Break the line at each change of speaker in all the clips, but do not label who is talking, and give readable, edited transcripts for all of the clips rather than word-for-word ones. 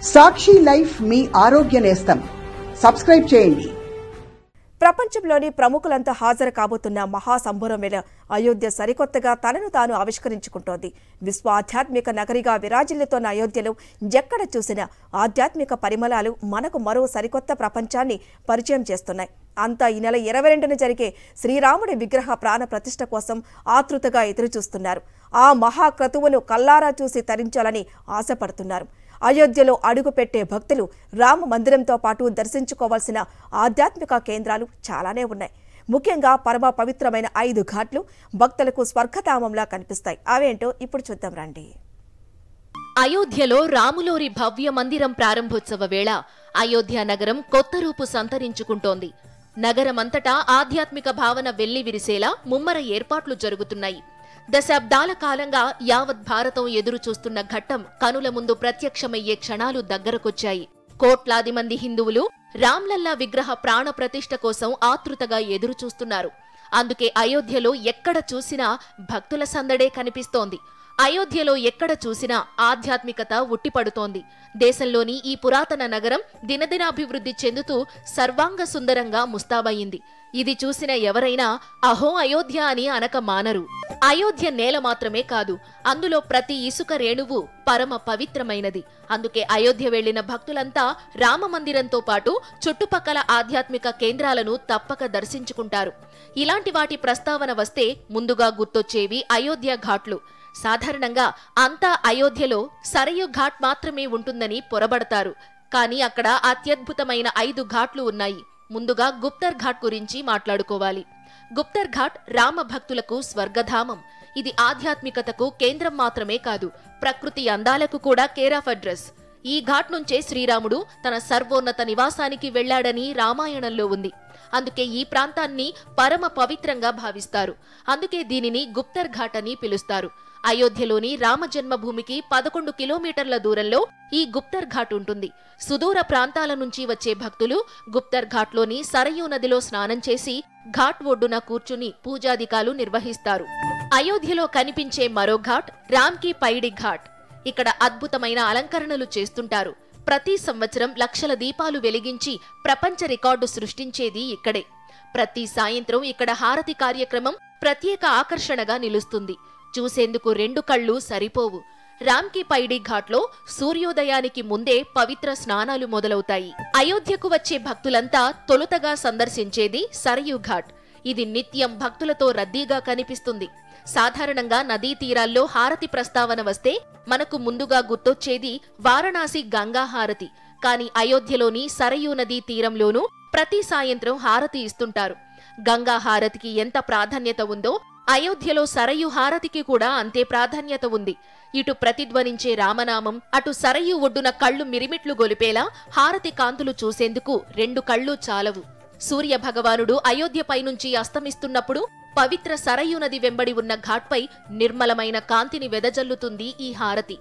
సాక్షి life మీ ఆరోగ్య నేస్తం. Subscribe చేయండి.
ప్రపంచంలోని ప్రముఖులంతా హాజరు కాబోతున్న మహాసంబరం వేళ అయోధ్య సరికొత్తగా తనను తాను ఆవిష్కరించుకుంటోంది. విశ్వ ఆధ్యాత్మిక నగరిగా విరాజిల్లుతోన్న అయోధ్యలో ఎక్కడ చూసినా ఆధ్యాత్మిక పరిమళాలు మనకు మరో సరికొత్త ప్రపంచాన్ని పరిచయం చేస్తున్నాయి. అంతా ఈ నెల 22న జరిగే శ్రీరాముడి విగ్రహ ప్రాణ ప్రతిష్ఠ కోసం ఆతృతగా ఎదురుచూస్తున్నారు. ఆ మహాక్రతువును కల్లారా చూసి తరించాలని ఆశపడుతున్నారు. అయోధ్యలో అడుగుపెట్టే భక్తులు రామ మందిరంతో పాటు దర్శించుకోవాల్సిన ఆధ్యాత్మిక కేంద్రాలు చాలానే ఉన్నాయి. ముఖ్యంగా పరమ పవిత్రమైన 5 ఘాట్లు భక్తులకు స్వర్గధామంలా కనిపిస్తాయి. అవేంటో ఇప్పుడు చూద్దాం రండి.
అయోధ్యలో రాములోరి భవ్య మందిరం ప్రారంభోత్సవ వేళ అయోధ్య నగరం కొత్త రూపు సంతరించుకుంటోంది. నగరమంతటా ఆధ్యాత్మిక భావన వెల్లివిరిసేలా ముమ్మర ఏర్పాట్లు జరుగుతున్నాయి. దశాబ్దాల కాలంగా యావత్ భారతం ఎదురు చూస్తున్న ఘట్టం కనుల ముందు ప్రత్యక్షమయ్యే క్షణాలు దగ్గరకొచ్చాయి. కోట్లాది మంది హిందువులు రామ్లల్లా విగ్రహ ప్రాణ ప్రతిష్ఠ కోసం ఆతృతగా ఎదురు చూస్తున్నారు. అందుకే అయోధ్యలో ఎక్కడ చూసినా భక్తుల సందడే కనిపిస్తోంది. అయోధ్యలో ఎక్కడ చూసినా ఆధ్యాత్మికత ఉట్టిపడుతోంది. దేశంలోని ఈ పురాతన నగరం దినదినాభివృద్ధి చెందుతూ సర్వాంగ సుందరంగా ముస్తాబయింది. ఇది చూసిన ఎవరైనా అహో అయోధ్య అని అనక మానరు. అయోధ్య నేల మాత్రమే కాదు, అందులో ప్రతి ఇసుక రేణువు పరమ పవిత్రమైనది. అందుకే అయోధ్య వెళ్లిన భక్తులంతా రామ మందిరంతో పాటు చుట్టుపక్కల ఆధ్యాత్మిక కేంద్రాలను తప్పక దర్శించుకుంటారు. ఇలాంటి వాటి ప్రస్తావన వస్తే ముందుగా గుర్తొచ్చేవి అయోధ్య ఘాట్లు. సాధారణంగా అంతా అయోధ్యలో సరయు ఘాట్ మాత్రమే ఉంటుందని పొరబడతారు. కానీ అక్కడ అత్యద్భుతమైన 5 ఘాట్లు ఉన్నాయి. ముందుగా గుప్తర్ ఘాట్ గురించి మాట్లాడుకోవాలి. గుప్తర్ ఘాట్ రామ భక్తులకు స్వర్గధామం. ఇది ఆధ్యాత్మికతకు కేంద్రం మాత్రమే కాదు, ప్రకృతి అందాలకు కూడా కేర్ ఆఫ్ అడ్రస్. ఈ ఘాట్ నుంచే శ్రీరాముడు తన సర్వోన్నత నివాసానికి వెళ్లాడని రామాయణంలో ఉంది. అందుకే ఈ ప్రాంతాన్ని పరమ పవిత్రంగా భావిస్తారు. అందుకే దీనిని గుప్తర్ ఘాట్ అని పిలుస్తారు. అయోధ్యలోని రామ జన్మభూమికి 11 కిలోమీటర్ల దూరంలో ఈ గుప్తర్ ఘాట్ ఉంటుంది. సుదూర ప్రాంతాల నుంచి వచ్చే భక్తులు గుప్తర్ ఘాట్లోని సరయూ నదిలో స్నానం చేసి ఘాట్ ఒడ్డున కూర్చుని పూజాదికాలు నిర్వహిస్తారు. అయోధ్యలో కనిపించే మరో ఘాట్ రామ్కి పైడి ఘాట్. ఇక్కడ అద్భుతమైన అలంకరణలు చేస్తుంటారు. ప్రతి సంవత్సరం లక్షల దీపాలు వెలిగించి ప్రపంచ రికార్డు సృష్టించేది ఇక్కడే. ప్రతి సాయంత్రం ఇక్కడ హారతి కార్యక్రమం ప్రత్యేక ఆకర్షణగా నిలుస్తుంది. చూసేందుకు 2 కళ్ళు సరిపోవు. రామ్కి పైడి ఘాట్లో సూర్యోదయానికి ముందే పవిత్ర స్నానాలు మొదలవుతాయి. అయోధ్యకు వచ్చే భక్తులంతా తొలుతగా సందర్శించేది సరయూ ఘాట్. ఇది నిత్యం భక్తులతో రద్దీగా కనిపిస్తుంది. సాధారణంగా నదీ తీరాల్లో హారతి ప్రస్తావన వస్తే మనకు ముందుగా గుర్తొచ్చేది వారణాసి గంగా హారతి. కాని అయోధ్యలోని సరయూ నదీ తీరంలోనూ ప్రతి సాయంత్రం హారతి ఇస్తుంటారు. గంగా హారతికి ఎంత ప్రాధాన్యత ఉందో అయోధ్యలో సరయూ హారతికి కూడా అంతే ప్రాధాన్యత ఉంది. ఇటు ప్రతిధ్వనించే రామనామం, అటు సరయూ ఒడ్డున కళ్ళు మిరిమిట్లు గొలిపేలా హారతి కాంతులు చూసేందుకు 2 కళ్ళు చాలవు. సూర్య భగవానుడు అయోధ్యపై నుంచి అస్తమిస్తున్నప్పుడు పవిత్ర సరయూ నది వెంబడి ఉన్న ఘాట్పై నిర్మలమైన కాంతిని వెదజల్లుతుంది ఈ హారతి.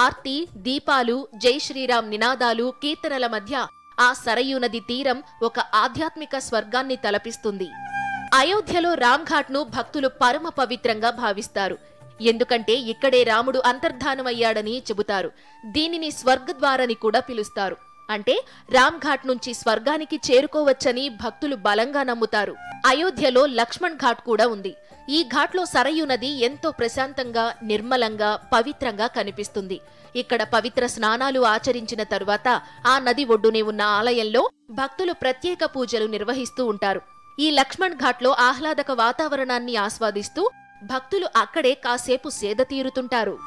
ఆర్తి, దీపాలు, జై శ్రీరామ్ నినాదాలు, కీర్తనల మధ్య ఆ సరయూ నది తీరం ఒక ఆధ్యాత్మిక స్వర్గాన్ని తలపిస్తుంది. అయోధ్యలో రామ్ ఘాట్ ను భక్తులు పరమ పవిత్రంగా భావిస్తారు. ఎందుకంటే ఇక్కడే రాముడు అంతర్ధానమయ్యాడని చెబుతారు. దీనిని స్వర్గద్వారని కూడా పిలుస్తారు. అంటే రామ్ ఘాట్ నుంచి స్వర్గానికి చేరుకోవచ్చని భక్తులు బలంగా నమ్ముతారు. అయోధ్యలో లక్ష్మణ్ ఘాట్ కూడా ఉంది. ఈ ఘాట్లో సరయూ నది ఎంతో ప్రశాంతంగా, నిర్మలంగా, పవిత్రంగా కనిపిస్తుంది. ఇక్కడ పవిత్ర స్నానాలు ఆచరించిన తరువాత ఆ నది ఒడ్డునే ఉన్న ఆలయంలో భక్తులు ప్రత్యేక పూజలు నిర్వహిస్తూ ఉంటారు. ఈ లక్ష్మణ్ ఘాట్లో ఆహ్లాదక వాతావరణాన్ని ఆస్వాదిస్తూ భక్తులు అక్కడే కాసేపు సేద తీరుతుంటారు.